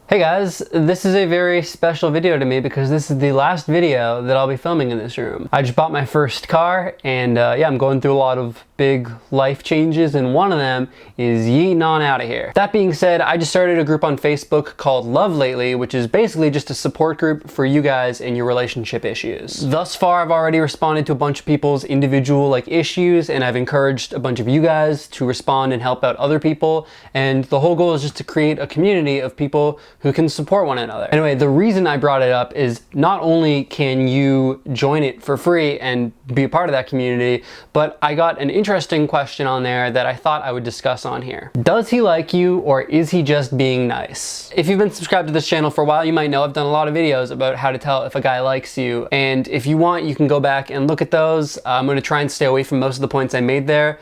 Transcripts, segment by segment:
Hey guys, this is a very special video to me because this is the last video that I'll be filming in this room. I just bought my first car and yeah, I'm going through a lot of big life changes and one of them is yeeting on out of here. That being said, I just started a group on Facebook called Love Lately, which is basically just a support group for you guys and your relationship issues. Thus far, I've already responded to a bunch of people's individual issues and I've encouraged a bunch of you guys to respond and help out other people, and the whole goal is just to create a community of people who can support one another. Anyway, the reason I brought it up is not only can you join it for free and be a part of that community, but I got an interesting question on there that I thought I would discuss on here. Does he like you or is he just being nice? If you've been subscribed to this channel for a while, you might know I've done a lot of videos about how to tell if a guy likes you, and if you want, you can go back and look at those. I'm going to try and stay away from most of the points I made there.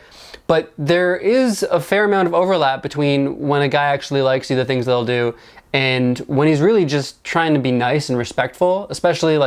But there is a fair amount of overlap between when a guy actually likes you, the things they'll do, and when he's really just trying to be nice and respectful. Especially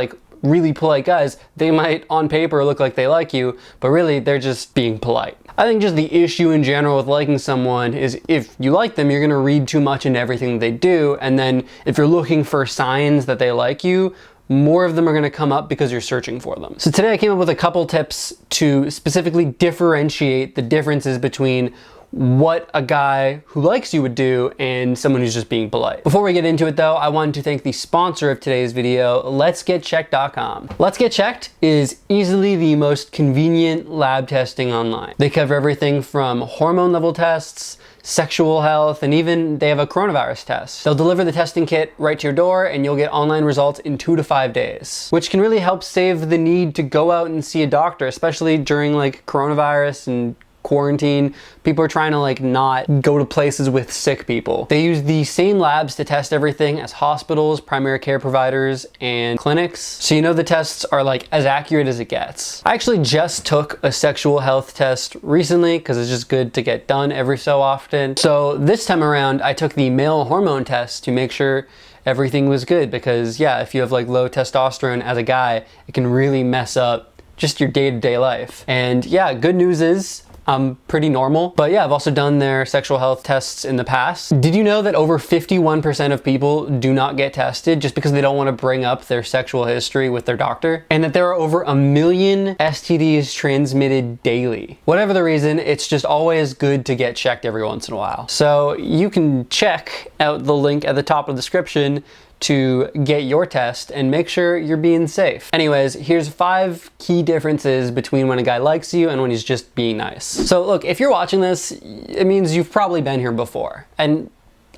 really polite guys, they might on paper look like they like you, but really they're just being polite. I think just the issue in general with liking someone is if you like them, you're gonna read too much into everything they do, and then if you're looking for signs that they like you, more of them are gonna come up because you're searching for them. So today I came up with a couple tips to specifically differentiate the differences between what a guy who likes you would do and someone who's just being polite. Before we get into it though, I wanted to thank the sponsor of today's video, LetsGetChecked.com. Let's Get Checked is easily the most convenient lab testing online. They cover everything from hormone level tests, sexual health, and even they have a coronavirus test. They'll deliver the testing kit right to your door and you'll get online results in 2 to 5 days, which can really help save the need to go out and see a doctor, especially during coronavirus and quarantine. People are trying to not go to places with sick people. They use the same labs to test everything as hospitals, primary care providers, and clinics. So you know the tests are as accurate as it gets. I actually just took a sexual health test recently because it's just good to get done every so often. So this time around I took the male hormone test to make sure everything was good, because yeah, if you have low testosterone as a guy, it can really mess up just your day-to-day life. And yeah, good news is I'm pretty normal. But yeah, I've also done their sexual health tests in the past. Did you know that over 51% of people do not get tested just because they don't want to bring up their sexual history with their doctor? And that there are over 1 million STDs transmitted daily. Whatever the reason, it's just always good to get checked every once in a while. So you can check out the link at the top of the description to get your test and make sure you're being safe. Anyways, here's 5 key differences between when a guy likes you and when he's just being nice. So look, if you're watching this, it means you've probably been here before. And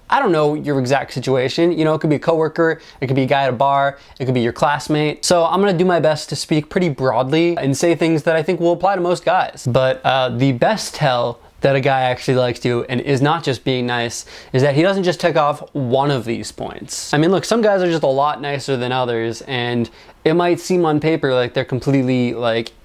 I don't know your exact situation. You know, it could be a coworker, it could be a guy at a bar, it could be your classmate. So I'm gonna do my best to speak pretty broadly and say things that I think will apply to most guys. But the best tell that a guy actually likes you and is not just being nice is that he doesn't just tick off one of these points. I mean, look, some guys are just a lot nicer than others, and it might seem on paper like they're completely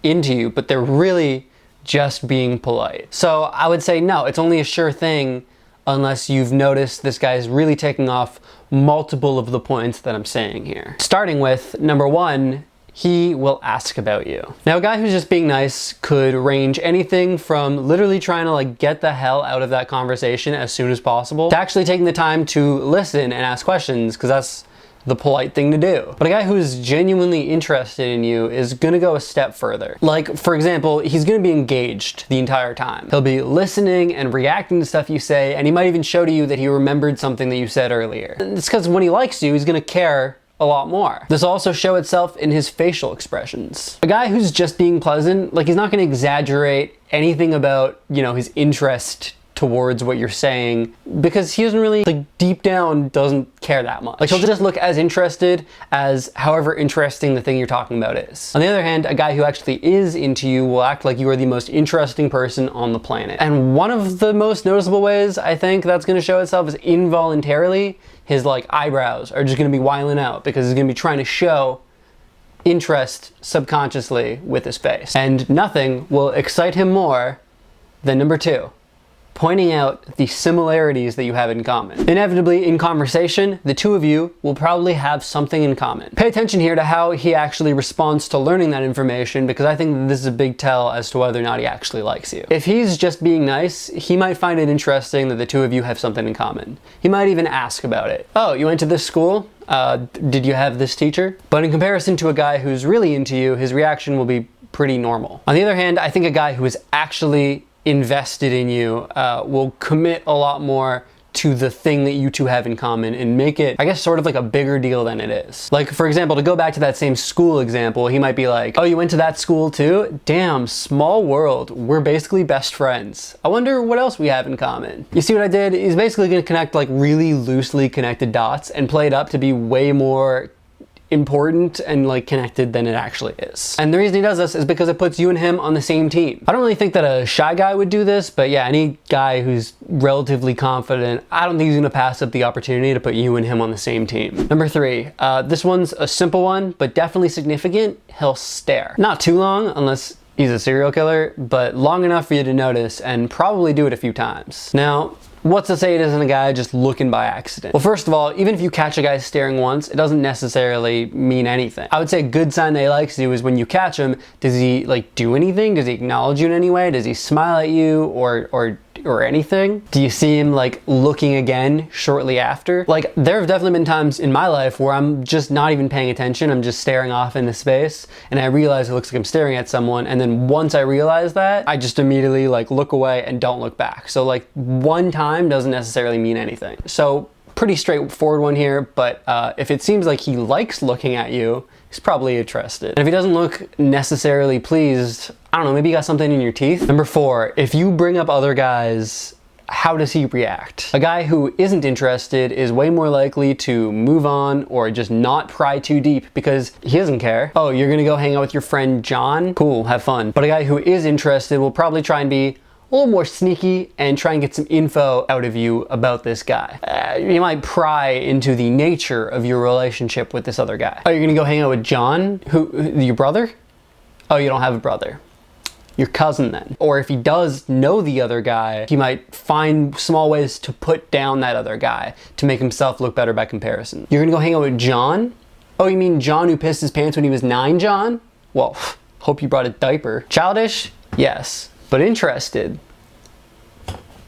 into you, but they're really just being polite. So I would say no, it's only a sure thing unless you've noticed this guy's really taking off multiple of the points that I'm saying here. Starting with number 1, he will ask about you. Now, a guy who's just being nice could range anything from literally trying to get the hell out of that conversation as soon as possible to actually taking the time to listen and ask questions, because that's the polite thing to do. But a guy who's genuinely interested in you is gonna go a step further. For example, he's gonna be engaged the entire time. He'll be listening and reacting to stuff you say, and he might even show to you that he remembered something that you said earlier. It's because when he likes you, he's gonna care a lot more. This will also show itself in his facial expressions. A guy who's just being pleasant, he's not gonna exaggerate anything about, his interest towards what you're saying, because he doesn't really, deep down, doesn't care that much. He'll just look as interested as however interesting the thing you're talking about is. On the other hand, a guy who actually is into you will act like you are the most interesting person on the planet. And one of the most noticeable ways I think that's gonna show itself is involuntarily, his eyebrows are just gonna be wiling out because he's gonna be trying to show interest subconsciously with his face. And nothing will excite him more than number 2, pointing out the similarities that you have in common. Inevitably, in conversation, the two of you will probably have something in common. Pay attention here to how he actually responds to learning that information, because I think that this is a big tell as to whether or not he actually likes you. If he's just being nice, he might find it interesting that the two of you have something in common. He might even ask about it. Oh, you went to this school? Did you have this teacher? But in comparison to a guy who's really into you, his reaction will be pretty normal. On the other hand, I think a guy who is actually invested in you will commit a lot more to the thing that you two have in common and make it, I guess, sort of like a bigger deal than it is. Like, for example, to go back to that same school example, he might be like, oh, you went to that school too? Damn, small world. We're basically best friends. I wonder what else we have in common. You see what I did? He's basically gonna connect like really loosely connected dots and play it up to be way more important and like connected than it actually is. And the reason he does this is because it puts you and him on the same team. I don't really think that a shy guy would do this, but yeah, any guy who's relatively confident, I don't think he's gonna pass up the opportunity to put you and him on the same team. Number 3, this one's a simple one, but definitely significant. He'll stare. Not too long, unless he's a serial killer, but long enough for you to notice and probably do it a few times. Now, what's to say it isn't a guy just looking by accident? Well, first of all, even if you catch a guy staring once, it doesn't necessarily mean anything. I would say a good sign that he likes you is when you catch him, does he like do anything? Does he acknowledge you in any way? Does he smile at you or anything? Do you see him like looking again shortly after? Like, there have definitely been times in my life where I'm just not even paying attention. I'm just staring off into space and I realize it looks like I'm staring at someone. And then once I realize that, I just immediately like look away and don't look back. So like one time doesn't necessarily mean anything. So pretty straightforward one here, but if it seems like he likes looking at you, he's probably interested. And if he doesn't look necessarily pleased, I don't know, maybe you got something in your teeth. Number 4, if you bring up other guys, how does he react? A guy who isn't interested is way more likely to move on or just not pry too deep because he doesn't care. Oh, you're gonna go hang out with your friend John? Cool, have fun. But a guy who is interested will probably try and be a little more sneaky and try and get some info out of you about this guy. You might pry into the nature of your relationship with this other guy. Oh, you're gonna go hang out with John? Your brother? Oh, you don't have a brother. Your cousin then. Or if he does know the other guy, he might find small ways to put down that other guy to make himself look better by comparison. You're gonna go hang out with John? Oh, you mean John who pissed his pants when he was 9, John? Well, hope you brought a diaper. Childish? Yes. But interested?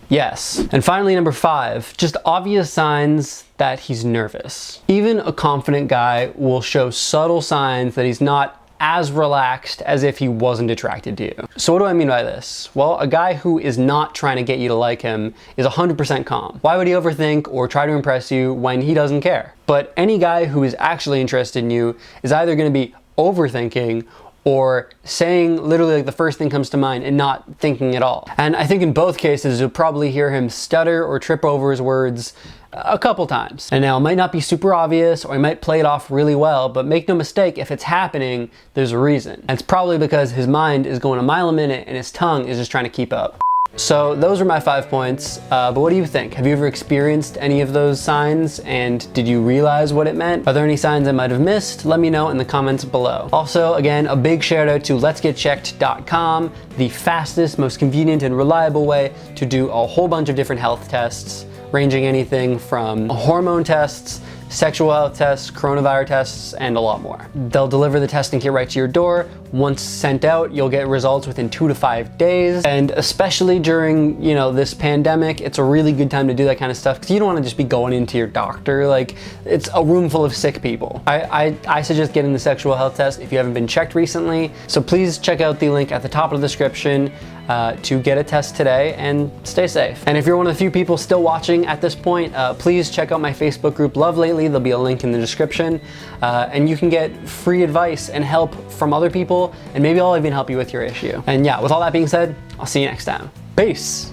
Yes. And finally, number 5, just obvious signs that he's nervous. Even a confident guy will show subtle signs that he's not as relaxed as if he wasn't attracted to you. So what do I mean by this? Well, a guy who is not trying to get you to like him is 100% calm. Why would he overthink or try to impress you when he doesn't care? But any guy who is actually interested in you is either going to be overthinking or saying literally like the first thing comes to mind and not thinking at all. And I think in both cases, you'll probably hear him stutter or trip over his words a couple times. And now it might not be super obvious or he might play it off really well, but make no mistake, if it's happening, there's a reason. And it's probably because his mind is going a mile a minute and his tongue is just trying to keep up. So those are my 5 points, but what do you think? Have you ever experienced any of those signs and did you realize what it meant? Are there any signs I might have missed? Let me know in the comments below. Also, again, a big shout out to letsgetchecked.com, the fastest, most convenient and reliable way to do a whole bunch of different health tests, ranging anything from hormone tests, sexual health tests, coronavirus tests, and a lot more. They'll deliver the testing kit right to your door. Once sent out, you'll get results within 2 to 5 days. And especially during, you know, this pandemic, it's a really good time to do that kind of stuff because you don't want to just be going into your doctor. Like, it's a room full of sick people. I suggest getting the sexual health test if you haven't been checked recently. So please check out the link at the top of the description to get a test today and stay safe. And if you're one of the few people still watching at this point, please check out my Facebook group, Love Lately. There'll be a link in the description. And you can get free advice and help from other people, and maybe I'll even help you with your issue. And yeah, with all that being said, I'll see you next time. Peace.